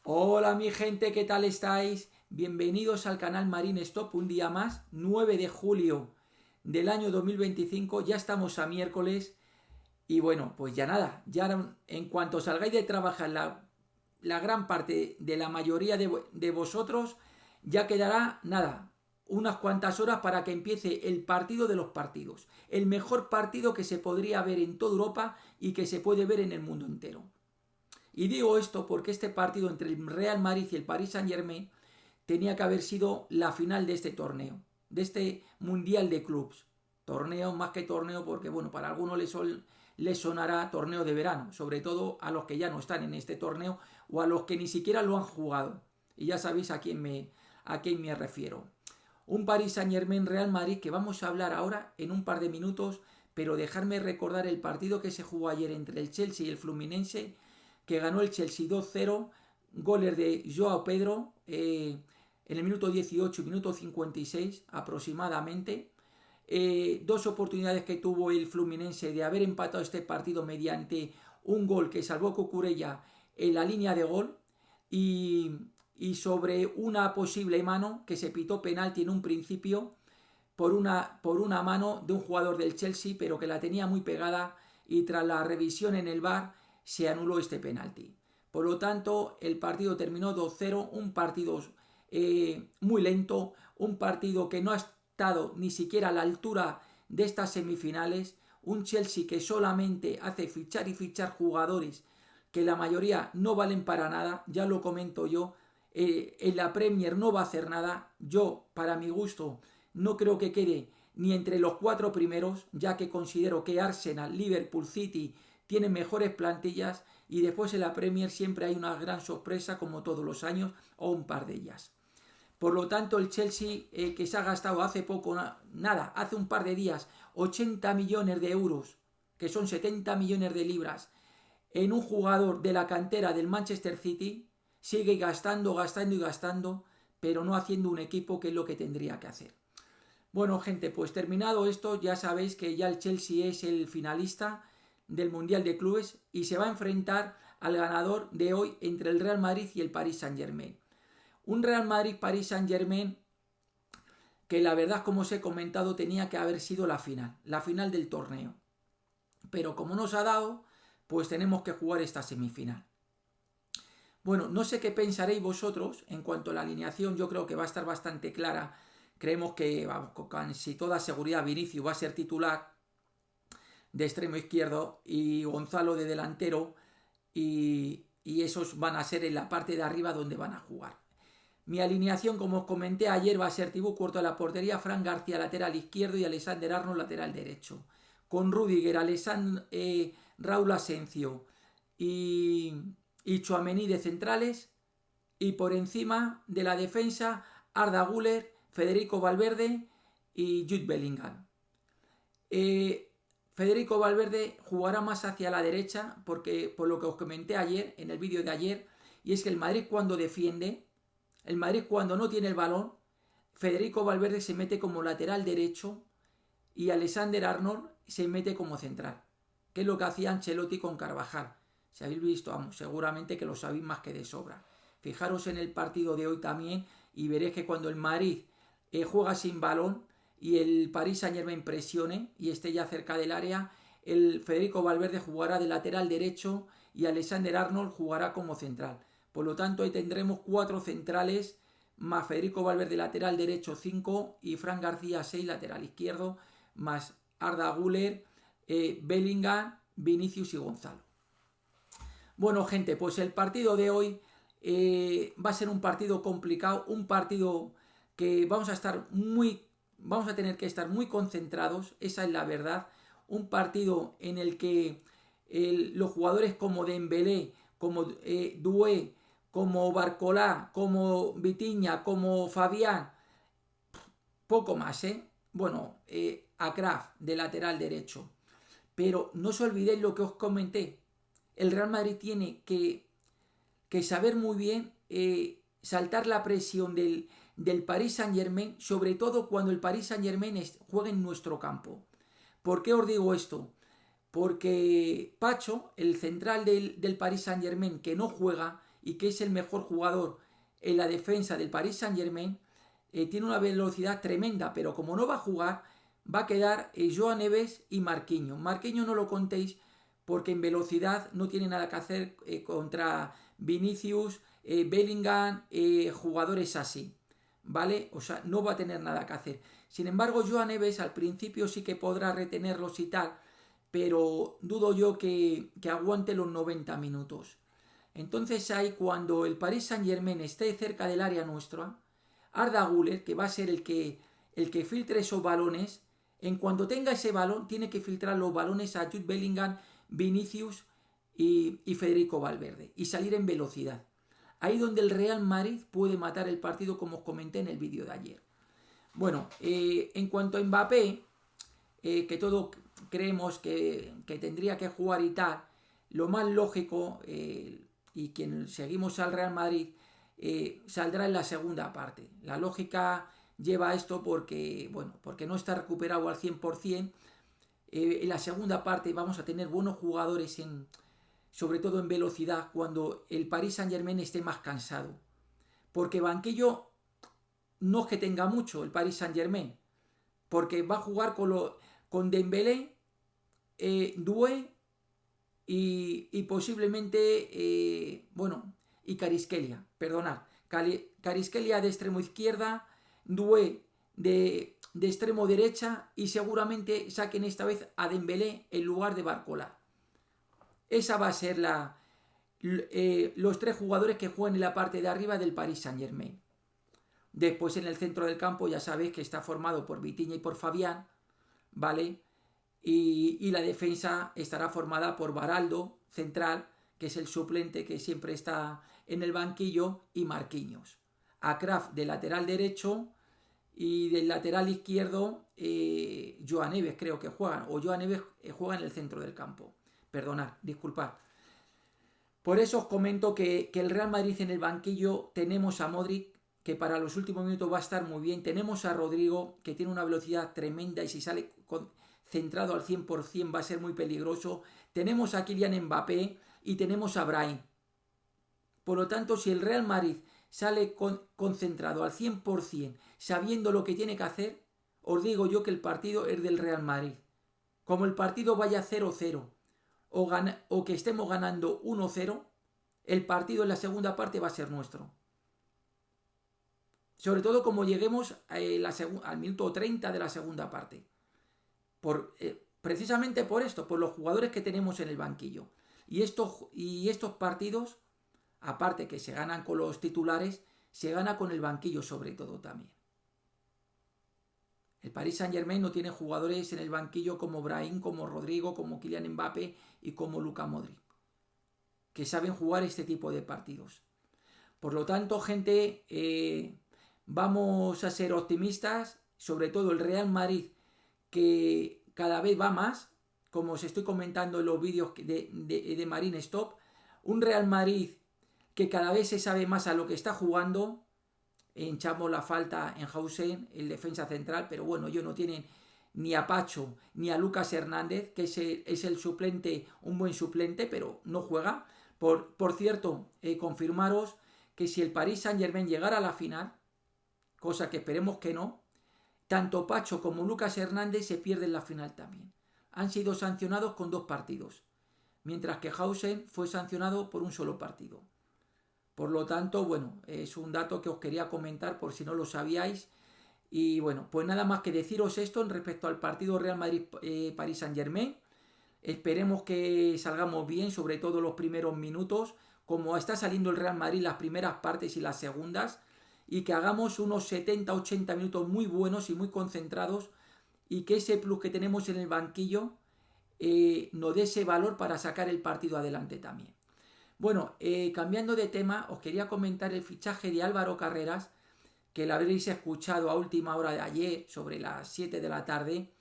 Hola mi gente, ¿qué tal estáis? Bienvenidos al canal Marine Stop, un día más, 9 de julio del año 2025, ya estamos a miércoles y bueno, pues ya nada, ya en cuanto salgáis de trabajar la gran parte de la mayoría de vosotros, ya quedará nada, unas cuantas horas para que empiece el partido de los partidos, el mejor partido que se podría ver en toda Europa y que se puede ver en el mundo entero. Y digo esto porque este partido entre el Real Madrid y el Paris Saint-Germain tenía que haber sido la final de este torneo, de este Mundial de Clubs. Torneo más que torneo porque, bueno, para algunos les sonará torneo de verano, sobre todo a los que ya no están en este torneo o a los que ni siquiera lo han jugado. Y ya sabéis a quién me refiero. Un Paris Saint-Germain Real Madrid que vamos a hablar ahora en un par de minutos, pero dejarme recordar el partido que se jugó ayer entre el Chelsea y el Fluminense, que ganó el Chelsea 2-0, goles de Joao Pedro en el minuto 18 y minuto 56 aproximadamente. Dos oportunidades que tuvo el Fluminense de haber empatado este partido mediante un gol que salvó Cucurella en la línea de gol y, y sobre una posible mano que se pitó penalti en un principio por una mano de un jugador del Chelsea, pero que la tenía muy pegada y tras la revisión en el VAR se anuló este penalti. Por lo tanto, el partido terminó 2-0, un partido muy lento, un partido que no ha estado ni siquiera a la altura de estas semifinales, un Chelsea que solamente hace fichar y fichar jugadores que la mayoría no valen para nada, ya lo comento yo, en la Premier no va a hacer nada, yo para mi gusto no creo que quede ni entre los cuatro primeros, ya que considero que Arsenal, Liverpool, City tienen mejores plantillas y después en la Premier siempre hay una gran sorpresa como todos los años o un par de ellas. Por lo tanto, el Chelsea, que se ha gastado hace poco, nada, hace un par de días, 80 millones de euros, que son 70 millones de libras, en un jugador de la cantera del Manchester City, sigue gastando, gastando y gastando, pero no haciendo un equipo que es lo que tendría que hacer. Bueno, gente, pues terminado esto, ya sabéis que ya el Chelsea es el finalista del Mundial de Clubes y se va a enfrentar al ganador de hoy entre el Real Madrid y el Paris Saint-Germain. Un Real Madrid-Paris Saint-Germain que la verdad, como os he comentado, tenía que haber sido la final del torneo. Pero como nos ha dado, pues tenemos que jugar esta semifinal. Bueno, no sé qué pensaréis vosotros en cuanto a la alineación, yo creo que va a estar bastante clara. Creemos que vamos, con casi toda seguridad Vinicius va a ser titular de extremo izquierdo y Gonzalo de delantero y esos van a ser en la parte de arriba donde van a jugar. Mi alineación, como os comenté ayer, va a ser Thibaut Courtois a la portería, Fran García lateral izquierdo y Alexander Arnold lateral derecho. Con Rudiger, Raúl Asencio y, y Tchouaméni de centrales. Y por encima de la defensa, Arda Güler, Federico Valverde y Jude Bellingham. Eh, Federico Valverde jugará más hacia la derecha porque por lo que os comenté ayer en el vídeo de ayer, y es que el Madrid cuando defiende, el Madrid cuando no tiene el balón, Federico Valverde se mete como lateral derecho y Alexander Arnold se mete como central, que es lo que hacía Ancelotti con Carvajal. Si habéis visto, vamos, seguramente que lo sabéis más que de sobra. Fijaros en el partido de hoy también y veréis que cuando el Madrid juega sin balón y el Paris Saint-Germain presione y esté ya cerca del área, el Federico Valverde jugará de lateral derecho y Alexander Arnold jugará como central. Por lo tanto, ahí tendremos 4 centrales, más Federico Valverde lateral derecho 5 y Fran García 6 lateral izquierdo, más Arda Güler, Bellingham, Vinicius y Gonzalo. Bueno, gente, pues el partido de hoy va a ser un partido complicado, un partido que vamos a tener que estar muy concentrados, esa es la verdad. Un partido en el que los jugadores como Dembélé, como Doué, como Barcolá, como Vitinha, como Fabián, poco más, ¿eh? Bueno, a Kraft de lateral derecho. Pero no os olvidéis lo que os comenté. El Real Madrid tiene que saber muy bien saltar la presión del Paris Saint-Germain, sobre todo cuando el Paris Saint-Germain juega en nuestro campo. ¿Por qué os digo esto? Porque Pacho, el central del Paris Saint-Germain, que no juega y que es el mejor jugador en la defensa del Paris Saint-Germain, tiene una velocidad tremenda, pero como no va a jugar, va a quedar Joao Neves y Marquinhos. Marquinhos no lo contéis porque en velocidad no tiene nada que hacer contra Vinicius, Bellingham, jugadores así, ¿vale? O sea, no va a tener nada que hacer. Sin embargo, Joao Neves al principio sí que podrá retenerlos y tal, pero dudo yo que aguante los 90 minutos. Entonces ahí cuando el Paris Saint-Germain esté cerca del área nuestra, Arda Güler, que va a ser el que filtre esos balones, en cuanto tenga ese balón, tiene que filtrar los balones a Jude Bellingham, Vinicius y Federico Valverde y salir en velocidad. Ahí donde el Real Madrid puede matar el partido, como os comenté en el vídeo de ayer. Bueno, en cuanto a Mbappé, que todos creemos que tendría que jugar y tal, lo más lógico, y quien seguimos al Real Madrid, saldrá en la segunda parte. La lógica lleva a esto porque, bueno, porque no está recuperado al 100%. En la segunda parte vamos a tener buenos jugadores, sobre todo en velocidad, cuando el Paris Saint-Germain esté más cansado. Porque banquillo no es que tenga mucho el Paris Saint-Germain, porque va a jugar con Dembélé, Doué y posiblemente, bueno, y Kvaratskhelia, perdonad. Kvaratskhelia de extremo izquierda, Doué de extremo derecha y seguramente saquen esta vez a Dembélé en lugar de Barcola. Esa va a ser los tres jugadores que juegan en la parte de arriba del Paris Saint-Germain. Después en el centro del campo ya sabéis que está formado por Vitinha y por Fabián, ¿vale? Y la defensa estará formada por Baraldo, central, que es el suplente que siempre está en el banquillo, y Marquinhos. A Kraft de lateral derecho y del lateral izquierdo, Joao Neves creo que juegan, o Joao Neves juega en el centro del campo. Perdonad, disculpad. Por eso os comento que el Real Madrid en el banquillo tenemos a Modric, que para los últimos minutos va a estar muy bien. Tenemos a Rodrigo, que tiene una velocidad tremenda y si sale centrado al 100% va a ser muy peligroso. Tenemos a Kylian Mbappé y tenemos a Brahim. Por lo tanto, si el Real Madrid sale concentrado al 100%, sabiendo lo que tiene que hacer, os digo yo que el partido es del Real Madrid. Como el partido vaya 0-0 o que estemos ganando 1-0, el partido en la segunda parte va a ser nuestro. Sobre todo como lleguemos al minuto 30 de la segunda parte. Precisamente por esto, por los jugadores que tenemos en el banquillo. Y estos partidos, aparte que se ganan con los titulares, se gana con el banquillo sobre todo también. El Paris Saint-Germain no tiene jugadores en el banquillo como Brahim, como Rodrigo, como Kylian Mbappé y como Luka Modric, que saben jugar este tipo de partidos. Por lo tanto, gente, vamos a ser optimistas, sobre todo el Real Madrid, que cada vez va más, como os estoy comentando en los vídeos de Marine Stop, un Real Madrid que cada vez se sabe más a lo que está jugando. Echamos la falta en Hausen, el defensa central, pero bueno, ellos no tienen ni a Pacho ni a Lucas Hernández, que es el suplente, un buen suplente, pero no juega. Por cierto, confirmaros que si el Paris Saint-Germain llegara a la final, cosa que esperemos que no, tanto Pacho como Lucas Hernández se pierden la final también. Han sido sancionados con 2 partidos, mientras que Hausen fue sancionado por un solo partido. Por lo tanto, bueno, es un dato que os quería comentar por si no lo sabíais. Y bueno, pues nada más que deciros esto en respecto al partido Real Madrid-Paris Saint-Germain. Esperemos que salgamos bien, sobre todo los primeros minutos, como está saliendo el Real Madrid las primeras partes y las segundas, y que hagamos unos 70-80 minutos muy buenos y muy concentrados, y que ese plus que tenemos en el banquillo nos dé ese valor para sacar el partido adelante también. Bueno, cambiando de tema, os quería comentar el fichaje de Álvaro Carreras, que lo habréis escuchado a última hora de ayer, sobre las 7 de la tarde.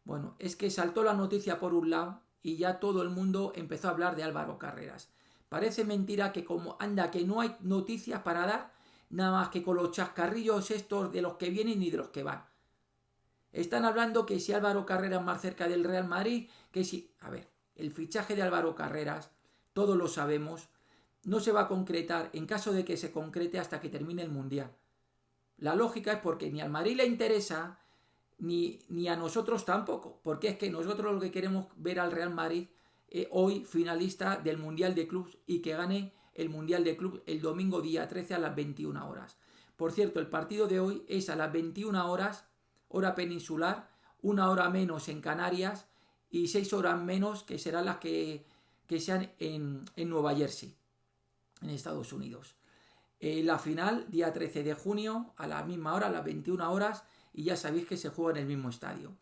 Bueno, es que saltó la noticia por un lado y ya todo el mundo empezó a hablar de Álvaro Carreras. Parece mentira que como anda que no hay noticias para dar, nada más que con los chascarrillos estos de los que vienen y de los que van. Están hablando que si Álvaro Carreras más cerca del Real Madrid, que si... A ver, el fichaje de Álvaro Carreras, todos lo sabemos, no se va a concretar en caso de que se concrete hasta que termine el Mundial. La lógica es porque ni al Madrid le interesa, ni a nosotros tampoco, porque es que nosotros lo que queremos ver al Real Madrid hoy finalista del Mundial de Clubs y que gane el Mundial de Clubs el domingo día 13 a las 21 horas. Por cierto, el partido de hoy es a las 21 horas, hora peninsular, 1 hora menos en Canarias y 6 horas menos que serán las que sean en Nueva Jersey, en Estados Unidos. La final, día 13 de junio, a la misma hora, a las 21 horas, y ya sabéis que se juega en el mismo estadio.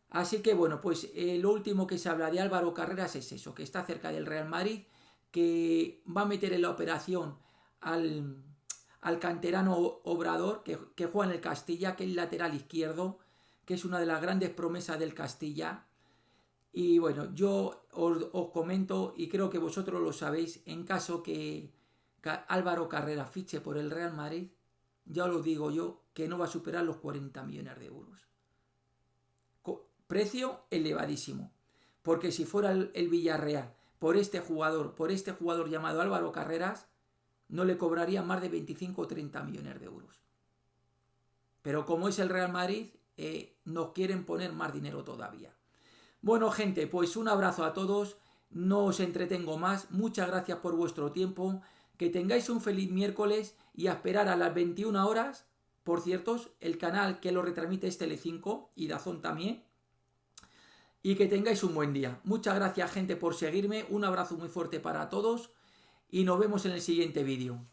Así que bueno, pues lo último que se habla de Álvaro Carreras es eso, que está cerca del Real Madrid, que va a meter en la operación al canterano Obrador, que juega en el Castilla, que es el lateral izquierdo, que es una de las grandes promesas del Castilla. Y bueno, yo os comento, y creo que vosotros lo sabéis, en caso que Álvaro Carreras fiche por el Real Madrid, ya os lo digo yo, que no va a superar los 40 millones de euros. Precio elevadísimo. Porque si fuera el Villarreal por este jugador llamado Álvaro Carreras, no le cobraría más de 25 o 30 millones de euros. Pero como es el Real Madrid, nos quieren poner más dinero todavía. Bueno, gente, pues un abrazo a todos. No os entretengo más. Muchas gracias por vuestro tiempo. Que tengáis un feliz miércoles y a esperar a las 21 horas. Por cierto, el canal que lo retransmite es Telecinco y DAZN también. Y que tengáis un buen día. Muchas gracias, gente, por seguirme. Un abrazo muy fuerte para todos y nos vemos en el siguiente vídeo.